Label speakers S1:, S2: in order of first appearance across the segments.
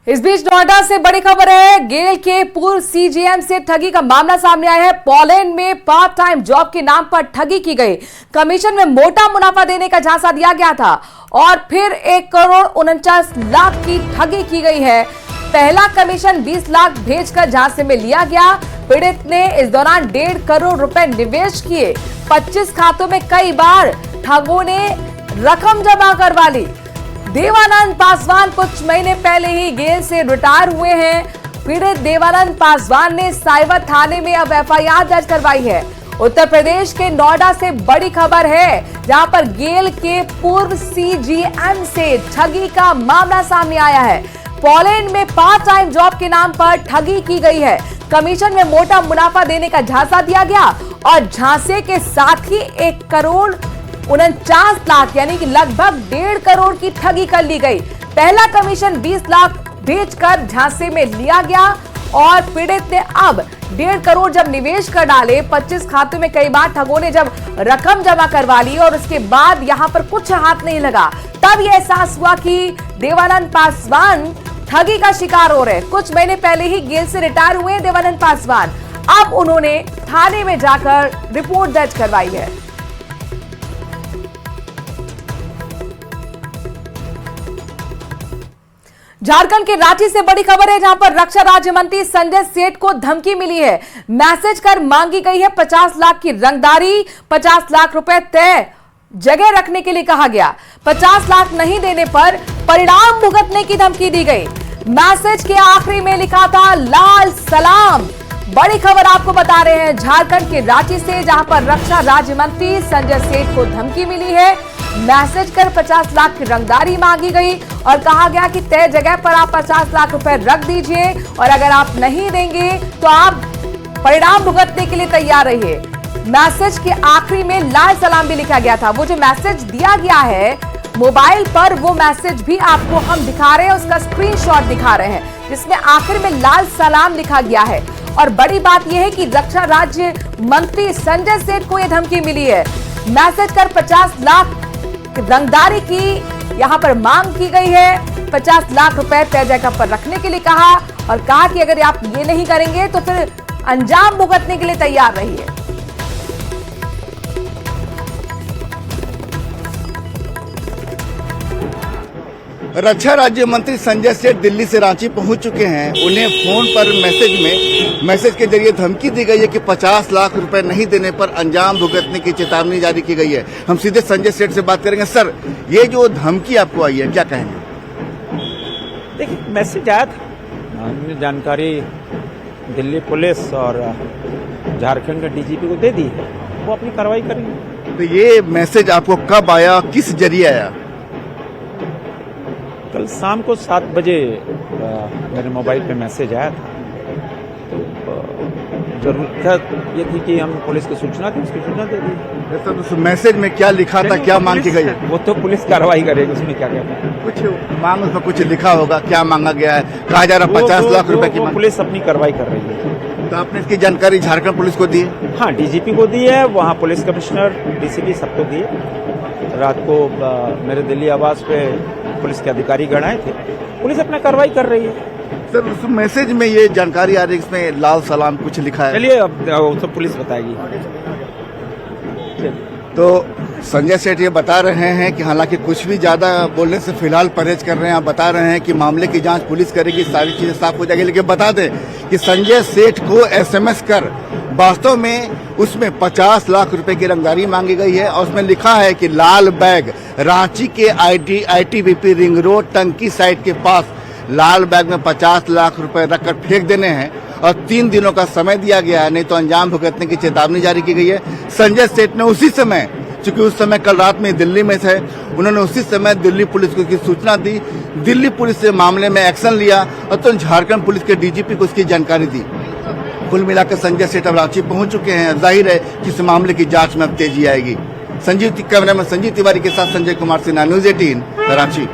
S1: इस बीच नोएडा से बड़ी खबर है। गेल के पूर्व सीजीएम से ठगी का मामला सामने आया है। पोलैंड में पार्ट टाइम जॉब के नाम पर ठगी की गई। कमीशन में मोटा मुनाफा देने का झांसा दिया गया था और फिर 1,49,00,000 की ठगी की गई है। पहला कमीशन 20 लाख भेजकर झांसे में लिया गया। पीड़ित ने इस दौरान 1.5 करोड़ रुपए निवेश किए। 25 खातों में कई बार ठगों ने रकम जमा करवा ली। देवानंद पासवान कुछ महीने पहले ही गेल से रिटायर हुए हैं। पीड़ित देवानंद पासवान ने साइबर थाने में अब एफआईआर दर्ज करवाई है। उत्तर प्रदेश के नोएडा से बड़ी खबर है, जहां पर गेल के पूर्व सीजीएम से ठगी का मामला सामने आया है। पोलैंड में पार्ट टाइम जॉब के नाम पर ठगी की गई है। कमीशन में मोटा मुनाफा देने का झांसा दिया गया और झांसे के साथ ही 1,49,00,000 यानी कि लगभग 1.5 करोड़ की ठगी कर ली गई। पहला कमीशन 20 लाख भेजकर झांसे में लिया गया और पीड़ित ने अब 1.5 करोड़ जब निवेश कर डाले, 25 खातों में कई बार ठगों ने जब रकम जमा करवा ली और उसके बाद यहां पर कुछ हाथ नहीं लगा, तब यह एहसास हुआ कि देवानंद पासवान ठगी का शिकार हो रहे। कुछ महीने पहले ही गेल से रिटायर हुए देवानंद पासवान। अब उन्होंने थाने में जाकर रिपोर्ट दर्ज करवाई है। झारखंड के रांची से बड़ी खबर है, जहां पर रक्षा राज्य मंत्री संजय सेठ को धमकी मिली है। मैसेज कर मांगी गई है 50 लाख की रंगदारी। 50 लाख रुपए तय जगह रखने के लिए कहा गया। 50 लाख नहीं देने पर परिणाम भुगतने की धमकी दी गई। मैसेज के आखिरी में लिखा था लाल सलाम। बड़ी खबर आपको बता रहे हैं झारखंड के रांची से, जहां पर रक्षा राज्य मंत्री संजय सेठ को धमकी मिली है। मैसेज कर 50 लाख की रंगदारी मांगी गई और कहा गया कि तय जगह पर आप 50 लाख रुपए रख दीजिए और अगर आप नहीं देंगे तो आप परिणाम भुगतने के लिए तैयार रहिए। मैसेज के आखिरी में लाल सलाम भी लिखा गया था। वो जो मैसेज दिया गया है मोबाइल पर, वो मैसेज भी आपको हम दिखा रहे हैं, उसका स्क्रीनशॉट दिखा रहे हैं, जिसमें आखिर में लाल सलाम लिखा गया है। और बड़ी बात यह है कि रक्षा राज्य मंत्री संजय सेठ को यह धमकी मिली है। मैसेज कर 50 लाख रंगदारी की यहां पर मांग की गई है। 50 लाख रुपए तय जगह पर रखने के लिए कहा और कहा कि अगर आप ये नहीं करेंगे तो फिर अंजाम भुगतने के लिए तैयार रहिए।
S2: रक्षा राज्य मंत्री संजय सेठ दिल्ली से रांची पहुंच चुके हैं। उन्हें फोन पर मैसेज के जरिए धमकी दी गई है कि 50 लाख रुपए नहीं देने पर अंजाम भुगतने की चेतावनी जारी की गई है। हम सीधे संजय सेठ से बात करेंगे। सर, ये जो धमकी आपको आई है, क्या कहेंगे?
S3: देखिए, मैसेज आया था, जानकारी दिल्ली पुलिस और झारखंड के डीजीपी को दे दी, वो अपनी कार्रवाई करेंगे।
S2: तो ये मैसेज आपको कब आया, किस जरिए आया?
S3: कल शाम को 7 बजे मेरे मोबाइल पे मैसेज आया था। तो जरूरत ये थी कि हम पुलिस को सूचना दी, उसकी सूचना दे दी।
S2: तो उस मैसेज में क्या लिखा था, क्या मांग की गई है?
S3: वो तो पुलिस कार्रवाई करेगी, उसमें क्या कहना है।
S2: कुछ मांग, उसमें कुछ लिखा होगा, क्या मांगा गया है? कहा जा रहा 50 लाख रुपए की।
S3: पुलिस अपनी कार्रवाई कर रही है।
S2: तो आपने इसकी जानकारी झारखंड पुलिस को दी?
S3: हाँ, डीजीपी को दी है, वहाँ पुलिस कमिश्नर, डीसीपी सबको दी है। रात को मेरे दिल्ली आवास पे पुलिस के अधिकारी गण आए थे। पुलिस अपना कार्रवाई कर रही है।
S2: सर, उस मैसेज में ये जानकारी आ रही है, इसमें लाल सलाम कुछ लिखा है।
S3: चलिए, अब सब पुलिस बताएगी।
S2: तो संजय सेठ ये बता रहे हैं कि हालांकि कुछ भी ज्यादा बोलने से फिलहाल परहेज कर रहे हैं। आप बता रहे हैं कि मामले की जांच पुलिस करेगी, सारी चीजें साफ हो जाएगी। लेकिन बता दें कि संजय सेठ को एसएमएस कर वास्तव में उसमें 50 लाख रुपए की रंगदारी मांगी गई है और उसमें लिखा है कि लाल बैग रांची के आईटीबीपी रिंग रोड टंकी साइट के पास लाल बैग में 50 लाख रुपए रखकर फेंक देने हैं और 3 दिनों का समय दिया गया है, नहीं तो अंजाम भुगतने की चेतावनी जारी की गई है। संजय सेठ ने उसी समय, चूंकि उस समय कल रात में दिल्ली में थे, उन्होंने उसी समय दिल्ली पुलिस को इसकी सूचना दी। दिल्ली पुलिस से मामले में एक्शन लिया और तो झारखंड पुलिस के डीजीपी को इसकी जानकारी दी। कुल मिलाकर संजय सेठ अब रांची पहुंच चुके हैं। जाहिर है कि इस मामले की जांच में अब तेजी आएगी। कैमरामैन संजीव तिवारी के साथ संजय कुमार सिन्हा, न्यूज़ 18 रांची।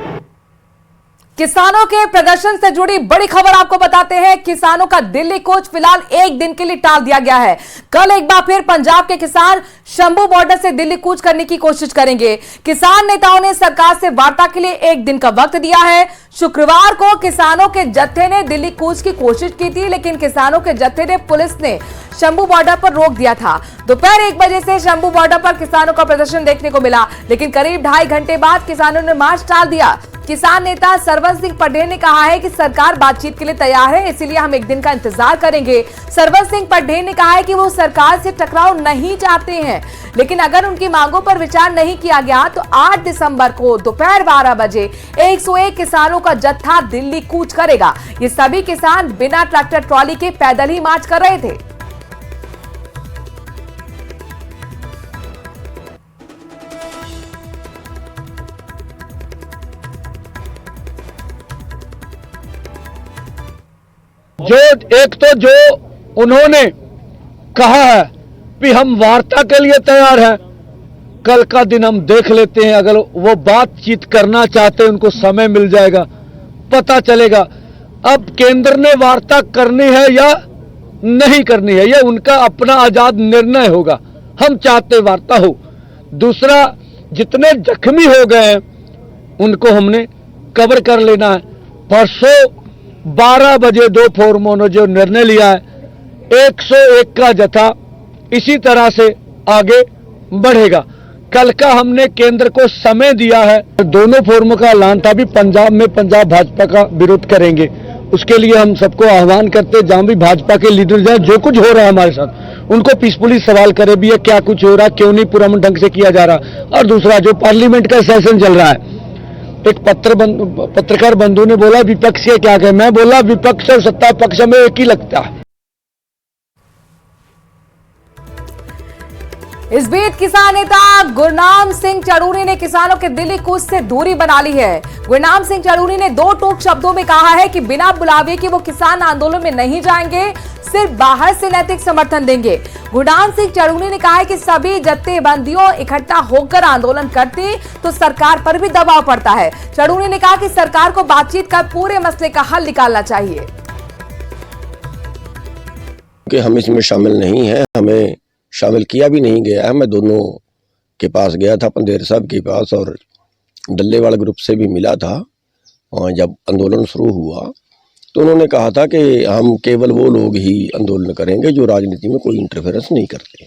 S1: किसानों के प्रदर्शन से जुड़ी बड़ी खबर आपको बताते हैं। किसानों का दिल्ली कूच फिलहाल एक दिन के लिए टाल दिया गया है। कल एक बार फिर पंजाब के किसान शंभू बॉर्डर से दिल्ली कूच करने की कोशिश करेंगे। किसान नेताओं ने सरकार से वार्ता के लिए एक दिन का वक्त दिया है। शुक्रवार को किसानों के जत्थे ने दिल्ली कूच की कोशिश की थी, लेकिन किसानों के जत्थे ने पुलिस ने शंभू बॉर्डर पर रोक दिया था। दोपहर 1 बजे से शंभू बॉर्डर पर किसानों का प्रदर्शन देखने को मिला, लेकिन करीब 2.5 घंटे बाद किसानों ने मार्च टाल दिया। किसान नेता सरवन सिंह पटेल ने कहा है कि सरकार बातचीत के लिए तैयार है, इसीलिए हम एक दिन का इंतजार करेंगे। सरवन सिंह पटेल ने कहा है कि वो सरकार से टकराव नहीं चाहते हैं, लेकिन अगर उनकी मांगों पर विचार नहीं किया गया तो 8 दिसंबर को दोपहर 12 बजे 101 किसानों का जत्था दिल्ली कूच करेगा। ये सभी किसान बिना ट्रैक्टर ट्रॉली के पैदल ही मार्च कर रहे थे।
S4: जो एक तो जो उन्होंने कहा है कि हम वार्ता के लिए तैयार हैं, कल का दिन हम देख लेते हैं। अगर वो बातचीत करना चाहते हैं, उनको समय मिल जाएगा, पता चलेगा। अब केंद्र ने वार्ता करनी है या नहीं करनी है, यह उनका अपना आजाद निर्णय होगा। हम चाहते वार्ता हो। दूसरा, जितने जख्मी हो गए हैं उनको हमने कवर कर लेना है। परसों 12 बजे 2 फोरमों ने जो निर्णय लिया है, 101 का जत्था इसी तरह से आगे बढ़ेगा। कल का हमने केंद्र को समय दिया है। दोनों फोरमों का ऐलान था भी पंजाब में पंजाब भाजपा का विरोध करेंगे। उसके लिए हम सबको आह्वान करते हैं, जहां भी भाजपा के लीडर जाए, जो कुछ हो रहा है हमारे साथ, उनको पीसफुली सवाल करे भी है क्या कुछ हो रहा है, क्यों नहीं पूरा ढंग से किया जा रहा। और दूसरा, जो पार्लियामेंट का सेशन चल रहा है, एक पत्रकार बंधु ने बोला विपक्ष के क्या कहे, मैं बोला विपक्ष और सत्ता पक्ष में एक ही लगता है।
S1: इस बीच किसान नेता गुरनाम सिंह चड़ूरी ने किसानों के दिल्ली कूच से दूरी बना ली है। गुरनाम सिंह चड़ूरी ने 2 टूक शब्दों में कहा है कि बिना बुलावे के वो किसान आंदोलन में नहीं जाएंगे, सिर्फ बाहर से नैतिक समर्थन देंगे। गुरनाम सिंह चड़ूरी ने कहा है कि सभी जत्थेबंदियों इकट्ठा होकर आंदोलन करती तो सरकार पर भी दबाव पड़ता है। चड़ूरी ने कहा कि सरकार को बातचीत कर पूरे मसले का हल निकालना चाहिए।
S5: कि हम इसमें शामिल नहीं है, हमें शामिल किया भी नहीं गया है। मैं दोनों के पास गया था, पंदेर साहब के पास, और डल्लेवाल ग्रुप से भी मिला था। और जब आंदोलन शुरू हुआ तो उन्होंने कहा था कि हम केवल वो लोग ही आंदोलन करेंगे जो राजनीति में कोई इंटरफेरेंस नहीं करते।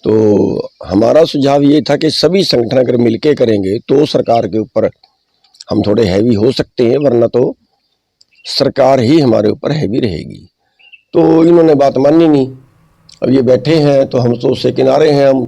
S5: तो हमारा सुझाव ये था कि सभी संगठन अगर मिलके करेंगे तो सरकार के ऊपर हम थोड़े हैवी हो सकते हैं, वरना तो सरकार ही हमारे ऊपर हैवी रहेगी। तो इन्होंने बात मानी नहीं। अब ये बैठे हैं तो हम तो उससे किनारे हैं। हम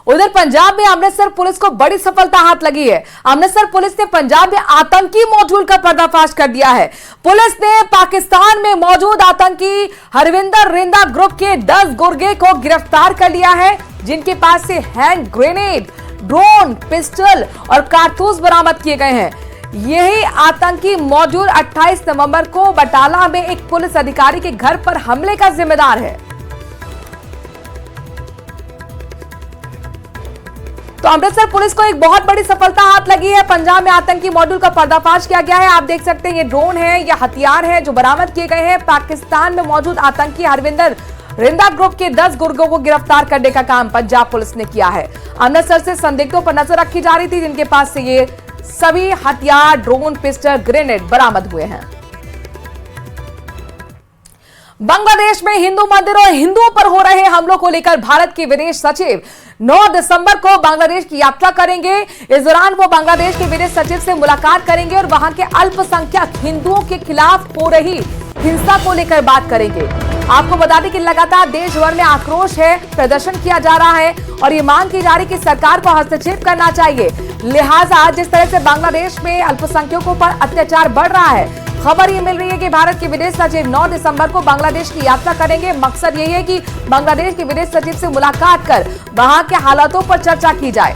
S1: उधर पंजाब में अमृतसर पुलिस को बड़ी सफलता हाथ लगी है। अमृतसर पुलिस ने पंजाब में आतंकी मॉड्यूल का पर्दाफाश कर दिया है। पुलिस ने पाकिस्तान में मौजूद आतंकी हरविंदर रिंदा ग्रुप के 10 गुर्गे को गिरफ्तार कर लिया है, जिनके पास से हैंड ग्रेनेड, ड्रोन, पिस्टल और कारतूस बरामद किए गए हैं। यही आतंकी मॉड्यूल 28 नवंबर को बटाला में एक पुलिस अधिकारी के घर पर हमले का जिम्मेदार है। तो अमृतसर पुलिस को एक बहुत बड़ी सफलता हाथ लगी है। पंजाब में आतंकी मॉड्यूल का पर्दाफाश किया गया है। आप देख सकते हैं ये ड्रोन है, ये हथियार है जो बरामद किए गए हैं। पाकिस्तान में मौजूद आतंकी हरविंदर रिंदा ग्रुप के 10 गुर्गों को गिरफ्तार करने का काम पंजाब पुलिस ने किया है। अमृतसर से संदिग्धों पर नजर रखी जा रही थी, जिनके पास से ये सभी हथियार, ड्रोन, पिस्टल, ग्रेनेड बरामद हुए हैं। बांग्लादेश में हिंदू मंदिरों और हिंदुओं पर हो रहे हमलों को लेकर भारत के विदेश सचिव 9 दिसंबर को बांग्लादेश की यात्रा करेंगे। इस दौरान वो बांग्लादेश के विदेश सचिव से मुलाकात करेंगे और वहां के अल्पसंख्यक हिंदुओं के खिलाफ हो रही हिंसा को लेकर बात करेंगे। आपको बता दें कि लगातार देश भर में आक्रोश है, प्रदर्शन किया जा रहा है और ये मांग की जा रही कि सरकार को हस्तक्षेप करना चाहिए। लिहाजा जिस तरह से बांग्लादेश में अल्पसंख्यकों पर अत्याचार बढ़ रहा है, खबर ये मिल रही है कि भारत के विदेश सचिव 9 दिसंबर को बांग्लादेश की यात्रा करेंगे। मकसद यही है कि बांग्लादेश के विदेश सचिव से मुलाकात कर वहां के हालातों पर चर्चा की जाए।